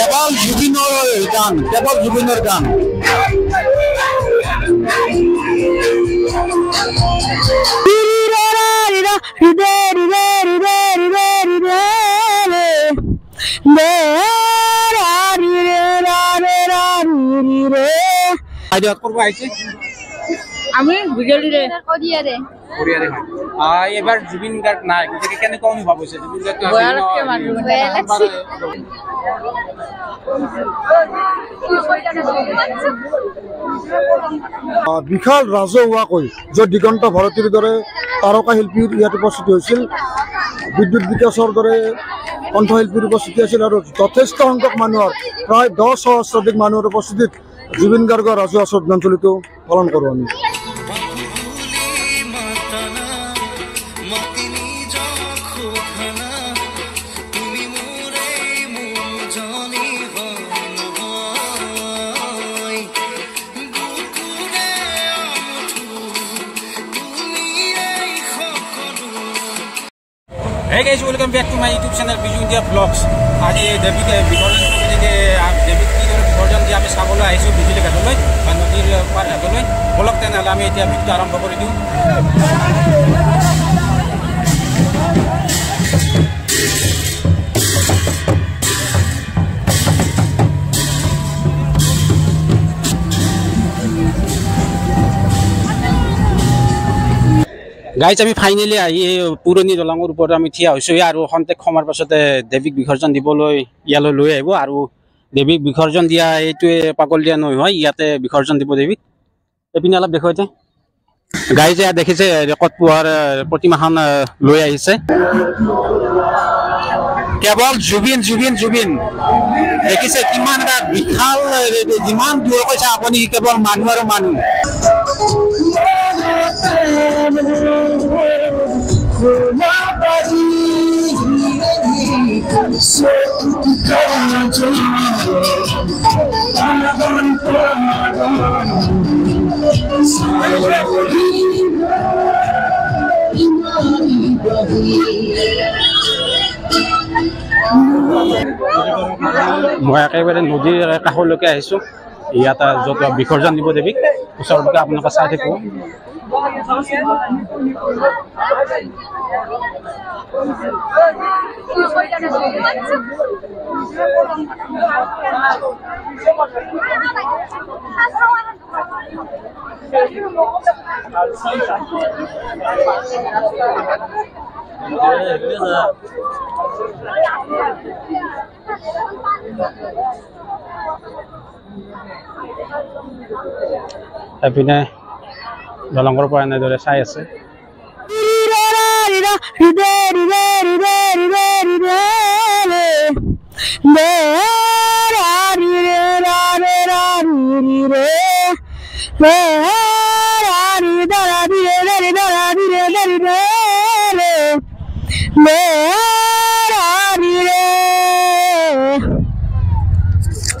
Cable জুবিনৰ গান আমি বিজলিৰে কৰিয়াৰে এবাৰ জুবিন গাৰ্গ নাই গতিকে কেনেকুৱা অনুভৱ হৈছে জুবিন বিশাল ৰাজহুৱাকৈ য'ত দিগন্ত ভাৰতীৰ দৰে তাৰকা শিল্পীৰ ইয়াত উপস্থিত হৈছিল বিদ্যুৎ বিকাশৰ দৰে কণ্ঠশিল্পীৰ উপস্থিতি আছিল আৰু যথেষ্ট সংখ্যক মানুহৰ প্ৰায় 10 সহস্ৰাধিক মানুহৰ উপস্থিতিত জুবিন গাৰ্গৰ ৰাজহুৱা শ্ৰদ্ধাঞ্জলিটো পালন কৰোঁ আমি Hey guys, welcome back to my YouTube channel Biju India Vlogs. आज देविक विसर्जन के देविक की विसर्जन दिया आम चाबल आईसो बिजुली घाटल नदीर पार घाटल बोलक तेनाली आम এতিয়া ভিডিও আৰম্ভ কৰি দিওঁ গাইজ আমি ফাইনেলি আহি পুৰণি দলঙৰ ওপৰত আমি থিয়া হৈছো আৰু খন্তেক সময়ৰ পাছতে দেৱীক বিসৰ্জন দিবলৈ ইয়ালৈ লৈ আহিব আৰু দেৱীক বিসৰ্জন দিয়া এইটোৱে পাগল দিয়া নহয় ইয়াতে বিসৰ্জন দিব দেৱীক এপিনে অলপ দেখুৱাইতে গাইজ এয়া দেখিছে ৰেকৰ্ড পোৱাৰ প্ৰতিমাখন লৈ আহিছে কেৱল জুবিন জুবিন জুবিন দেখিছে কিমান এটা বিশাল যিমান দূৰ কৈছে আপুনি কেৱল মানুহ আৰু মানুহ মই একেবাৰে নদীৰ কাষলৈকে আহিছো ইয়াত য'ত বিসৰ্জন দিব দেৱীক ওচৰলৈকে আপোনালোকে চাই থাকিব এপিনে দলঙৰ পৰা এনেদৰে চাই আছে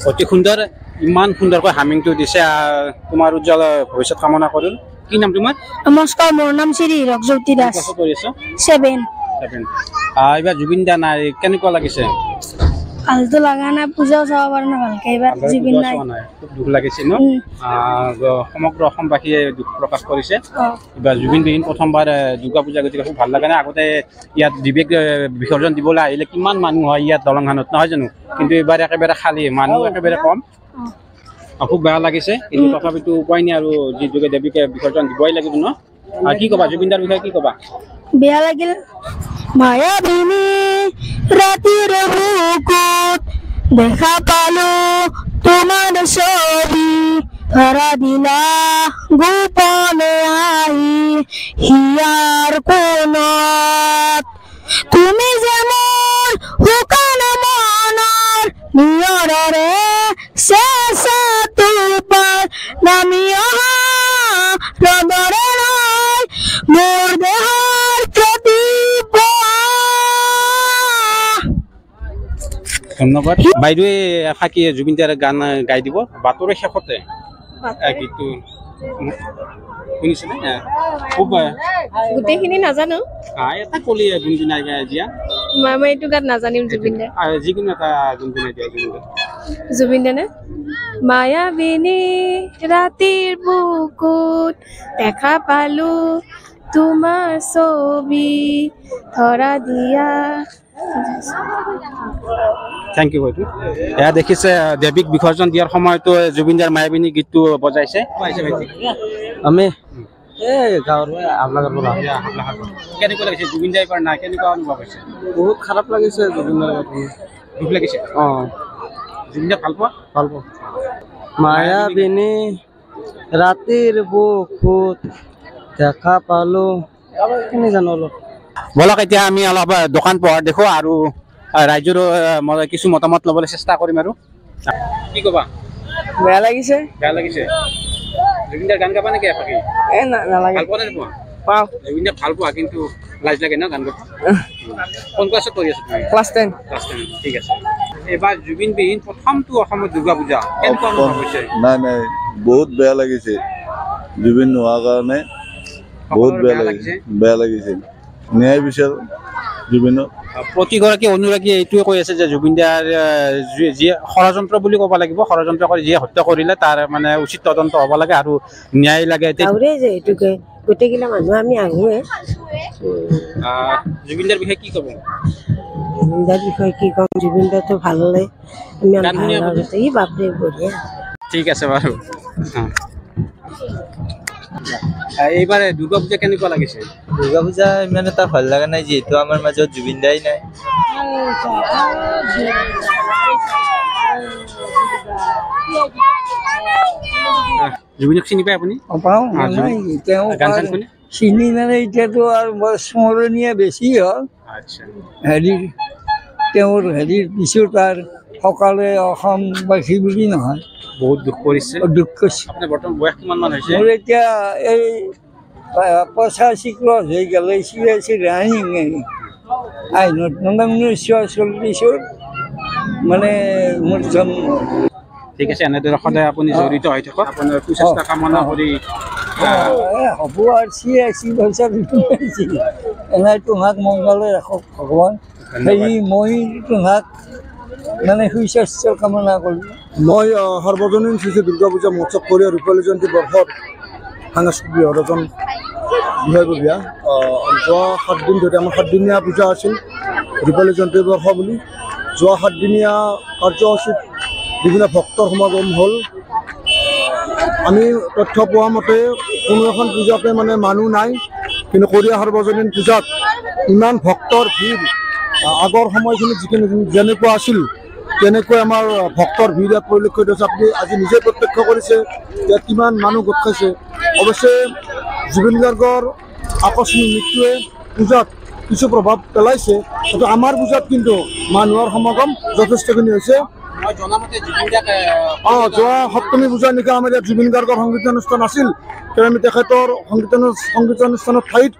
অতি সুন্দৰ ইমান সুন্দৰকৈ হামিংটো দিছে তোমাৰ উজ্জ্বল ভৱিষ্যত কামনা কৰিল কি নাম তোমাৰ নমস্কাৰ মোৰ নাম শ্ৰী ৰকজ্যোতি দাস 7 এইবাৰ জুবিন দা নাই কেনেকুৱা লাগিছে ভালতো লাগা নাই পূজাও চাব পৰা নাই ভালকে এইবাৰ জুবিন নাই খুব দুখ লাগিছে ন সমগ্ৰ অসমবাসীয়ে দুখ প্ৰকাশ কৰিছে এইবাৰ জুবিন বিহীন প্ৰথমবাৰ দুৰ্গা পূজা গতিকে খুব ভাল লগা নাই আগতে ইয়াত দিব্যক বিসৰ্জন দিবলৈ আহিলে কিমান মানুহ হয় ইয়াত দলংখানত নহয় জানো কিন্তু এইবাৰ একেবাৰে খালী মানুহ একেবাৰে কম খুব বেয়া লাগিছে কিন্তু তথাপিতো উপায় নাই আৰু যি যোগে দেৱীকে বিসৰ্জন দিবই লাগিব ন আৰু কি ক'বা জুবিন দাৰ বিষয়ে কি ক'বা বেয়া লাগিল মায়াবিনী ৰাতিৰ বুকুত দেখা পালো তোমাৰ ছবি ধৰা দিলা গোপনে আহি হিয়াৰ কোণত তুমি যেমন শুকান মনৰ নিয়ৰৰে চেঁচা তোপাৰ নামি অহা ৰদৰে নয় মোৰ দেহৰ ধন্যবাদ বাইদেৱে এফাকি জুবিন দাৰ গান গাই দিব বাতৰি শেষতে গীতটো শুনিছেনে খুব গোটেইখিনি নাজানো এটা কলি গুণগুণাই দিয়া মই এইটো গান নাজানিম জুবিন দাৰ যিকোনো এটা গুণগুণাই দিয়া জুবিন দাৰ জুবিন দানে মায়াবিনী ৰাতিৰ বুকুত দেখা পালো তোমাৰ ছবি ধৰা দিয়া। থেংক ইউ বাইদেউ। এয়া দেখিছে দেৱীক বিসৰ্জন দিয়াৰ সময়তো জুবিন দাৰ মায়াবিনী গীতটো বজাইছে। আমি গাঁৱৰ আপোনালোকৰ কেনেকুৱা লাগিছে জুবিন দা এইবাৰ নাই, কেনেকুৱা অনুভৱ হৈছে? বহুত খাৰাপ লাগিছে জুবিন দাৰ দুখ লাগিছে? জুবিন দা ভাল পোৱা? ভাল পাওঁ। মায়াবিনী ৰাতিৰ বুকুত দেখা পালো কেনে জানো অলপ। বলক এতিয়া আমি অলপ দোকান পোহাৰ দেখো আৰু ৰাইজৰো কিছু মতামত ল'বলৈ চেষ্টা কৰিম। আৰু কি ক'বা? বেয়া লাগিছে। বেয়া লাগিছে? জুবিন দাৰ গান গাবা নেকি এফাকি? নালাগে। ভাল পোৱা নে নোপোৱা? পাওঁ। জুবিন দা ভাল পোৱা, কিন্তু লাজ লাগে ন গান গাব? কোন ক্লাছত পঢ়ি আছা তুমি? ক্লাছ 10। ক্লাছ 10, ঠিক আছে। এইবাৰ জুবিন বিহীন প্ৰথমটো অসমত দুৰ্গা পূজা, কেনেকুৱা অনুভৱ হৈছে? নাই বহুত বেয়া লাগিছে, জুবিন নোহোৱাৰ কাৰণে বহুত বেয়া লাগিছে। বেয়া লাগিছে, ন্যায় বিচাৰ জুবিনৰ। প্ৰতিগৰাকী অনুৰাগীয়ে এইটোৱে কৈ আছে যে জুবিন দাৰ যিয়ে ষড়যন্ত্ৰ বুলি ক'ব লাগিব, ষড়যন্ত্ৰ কৰি যিয়ে হত্যা কৰিলে তাৰ মানে উচিত তদন্ত হ'ব লাগে আৰু ন্যায় লাগে। এইটোকে গোটেইগিলা মানুহ আমি আহোৱে। জুবিন দাৰ বিষয়ে কি ক'ব? জুবিন দাৰ বিষয়ে কি ক'ম, জুবিন দাটো ভালে, ইমান ভাল লাগিছে। ই বাপৰে বঢ়িয়া। ঠিক আছে বাৰু। এইবাৰ দুৰ্গা পূজা কেনেকুৱা লাগিছে? দুৰ্গা পূজা ইমান এটা ভাল লগা নাই, যিহেতু আমাৰ মাজত জুবিন দাই নাই। জুবিনক চিনি পায় আপুনি? চিনি মানে এতিয়াতো আৰু স্মৰণীয় বেছি হ'ল। তেওঁৰ পিছত আৰু সকলোৱে অসমবাসী বুলি নহয়, বহুত দুখ কৰিছে। দুখ কৰিছে। আপোনাৰ বৰ্তমান বয়স কিমান মান হৈছে? মোৰ এতিয়া এই 85 ক্ৰছ হৈ গ'ল। ৰানিং আইনত মানে 1940 মানে মোৰ জন্ম। ঠিক আছে, এনেদৰে সদায় আপুনি জড়িত হৈ থাকক, আপোনাৰ সুস্বাস্থ্য কামনা কৰি। হ'ব আৰু 86 বছৰ এনাই তোমাক মংগলে ৰাখক ভগৱান। সেই মই তোমাক মানে সুস্বাস্থ্য কামনা কৰিলোঁ। মই সাৰ্বজনীন শ্ৰী দুৰ্গা পূজা মহোৎসৱ কৰি ৰূপালী জয়ন্তী বৰ্ষত সাংস্কৃতিক বিভাগৰ এজন বিষয়ববীয়া। যোৱা 7 দিন ধৰি আমাৰ 7দিনীয়া পূজা আছিল ৰূপালী জয়ন্তী বৰ্ষ বুলি। যোৱা 7দিনীয়া কাৰ্যসূচীত বিভিন্ন ভক্তৰ সমাগম হ'ল। আমি তথ্য পোৱা মতে কোনো এখন পূজাতে মানে মানুহ নাই, কিন্তু কৰিয়া সাৰ্বজনীন পূজাত ইমান ভক্তৰ ভিৰ আগৰ সময়খিনিত যিখিনি যেনেকুৱা আছিল তেনেকৈ আমাৰ ভক্তৰ ভিৰ ইয়াত পৰিলক্ষিত হৈছে। আপুনি আজি নিজে প্ৰত্যক্ষ কৰিছে ইয়াত কিমান মানুহ গোট খাইছে। অৱশ্যে জুবিন গাৰ্গৰ আকস্মিক মৃত্যুৱে পূজাত কিছু প্ৰভাৱ পেলাইছে, কিন্তু আমাৰ পূজাত কিন্তু মানুহৰ সমাগম যথেষ্টখিনি হৈছে। যোৱা সপ্তমী পূজাৰ নিশা আমাৰ ইয়াত জুবিন গাৰ্গৰ সংগীতানুষ্ঠান আছিল, কিন্তু আমি তেখেতৰ সংগীতানুষ্ঠানৰ ঠাইত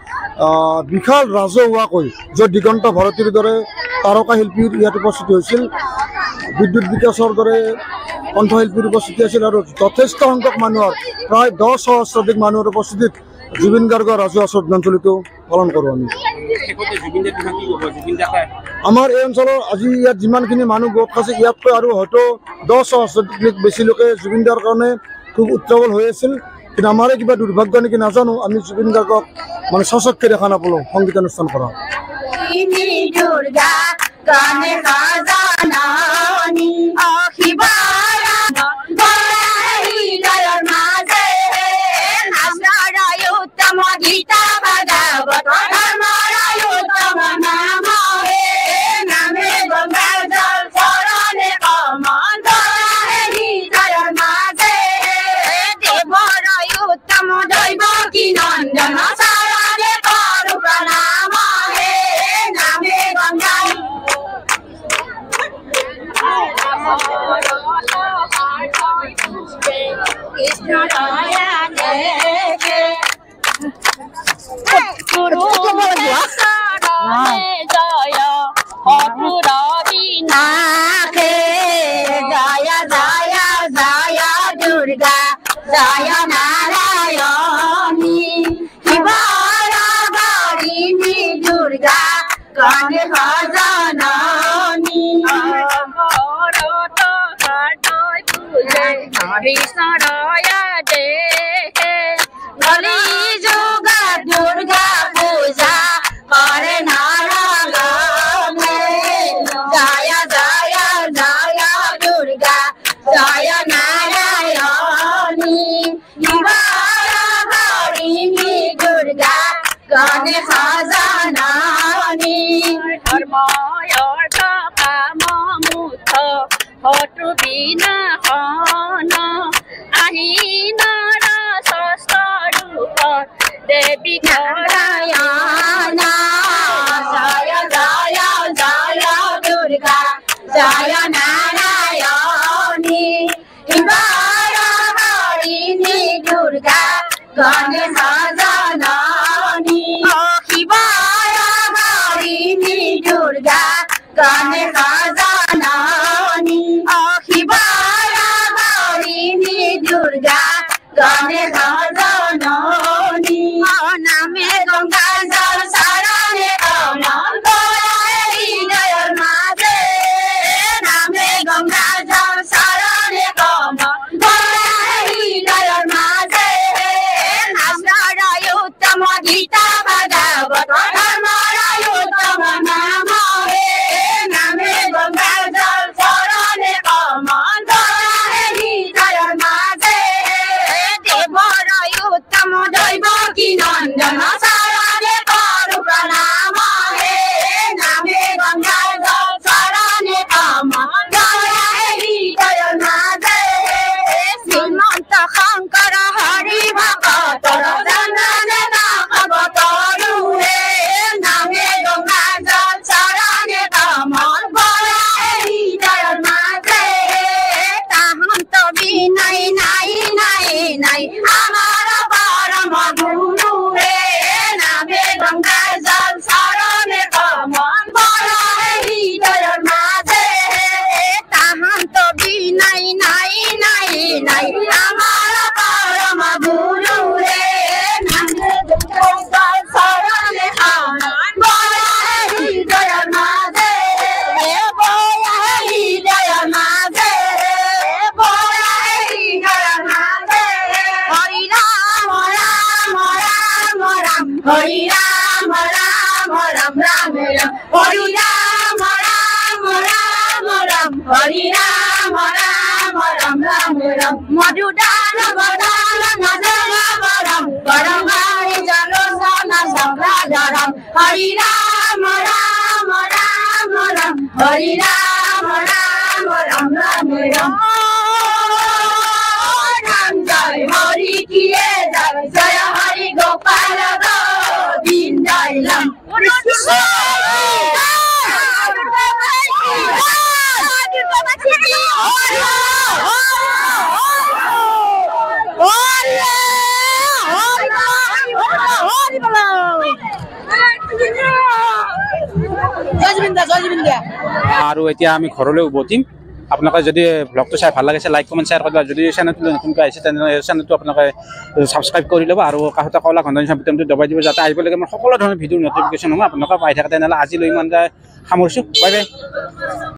বিশাল ৰাজহুৱাকৈ য'ত দিগন্ত ভাৰতীৰ দৰে তাৰকা শিল্পীৰ ইয়াত উপস্থিত হৈছিল, বিদ্যুৎ বিকাশৰ দৰে কণ্ঠশিল্পীৰ উপস্থিতি আছিল আৰু যথেষ্ট সংখ্যক মানুহৰ প্ৰায় 10 সহস্ৰাধিক মানুহৰ উপস্থিতিত জুবিন গাৰ্গৰ ৰাজহুৱা শ্ৰদ্ধাঞ্জলিটো পালন কৰোঁ আমি। আমাৰ এই অঞ্চলৰ আজি ইয়াত যিমানখিনি মানুহ গোট খাইছে ইয়াতকৈ আৰু হয়তো 10 সহস্ৰাধিক বেছি লোকে জুবিন দাৰ কাৰণে খুব উত্ৰাৱল হৈ আছিল, কিন্তু আমাৰে কিবা দুৰ্ভাগ্য নেকি নাজানো, আমি জুবিন গাৰ্গক মানে সচক্ষে দেখা নাপালোঁ সংগীতানুষ্ঠান কৰা। কৃষ্ণ দয়া দে কলি যোগা দুর্গা পূজা করে নারায়ণে জয় জয় জয় দুর্গা জয় নারায়ণী হরিণী দুর্গা গণে সজননী ধর্ময় অর্থ কাম মুখ হতু বিনাশন আহিনৰ ষষ্ঠ ৰূপ দেৱী নাৰায়ণ জয় জয় জয় দুৰ্গা জয় নাৰায়ণী হৰিণী দুৰ্গা গণে সজননী হৰিণী দুৰ্গা গণে সজননী হৰিণী দুৰ্গা গণে সজননী নামে গংগা জল শৰণে কমল হৃদয়ৰ মাজে নামে গংগা জল শৰণে কমল হৃদয়ৰ মাজে উত্তম গীতা ভাগৱত ধৰ্মৰ উত্তম নাম হে নামে গংগা জল শৰণে কমল হৃদয়ৰ মাজে দেৱৰ উত্তম দৈৱ কি নন্দন শৰণে কৰো প্ৰণাম হে নামে গংগা জল শৰণে কমল হৃদয়ৰ মাজে শ্ৰীমন্ত শংকৰ হৰি ভকতৰ জননে ভাগৱতৰো হে নামে গংগা জল শৰণে কমল হৃদয়ৰ মাজে তাহান্ত বিনাই নাই নাই নাই আমাৰ পৰম গুৰু হে নামে গংগা জল শৰণে কমল হৃদয়ৰ মাজে তাহান্ত বিনাই নাই নাই নাই আমাৰ পৰম গুৰু হে নামে গংগা জল শৰণে কমল হৃদয়ৰ মাজে হৃদয়ৰ মাজে হৃদয়ৰ মাজে হৰি ৰাম ৰাম ৰাম ৰাম হৰি ৰাম ৰাম ৰাম ৰাম ৰাম হৰি ৰাম ৰাম ৰাম ৰাম হৰি ৰাম ৰাম ৰাম ৰাম ৰাম মধুদান বদান নজর বরম পরমারি জলোসন সংগ্রাধরম হরি রাম রাম রাম রাম হরি রাম রাম রাম রাম রাম রাম জয় হরি কিয়ে জয় জয় হরি গোপাল গোবিন্দ রাম আৰু এতিয়া আমি ঘৰলৈ উভতিম। আপোনালোকে যদি ব্লগটো চাই ভাল লাগিছে লাইক কমেণ্ট শ্বেয়াৰ কৰিব, যদি চেনেলটো নতুনকৈ আহিছে তেনেহ'লে চেনেলটো আপোনালোকে ছাবস্ক্ৰাইব কৰি ল'ব আৰু কাষতে কলা ঘণ্টা বুটামটো দবাই দিব, যাতে আহিবলৈকে মোৰ সকলো ধৰণৰ ভিডিঅ' নটিফিকেশ্যন হ'ব আপোনালোকে পাই থাকে। তেনেহ'লে আজিলৈ ইমান সামৰিছোঁ, বাই বাই।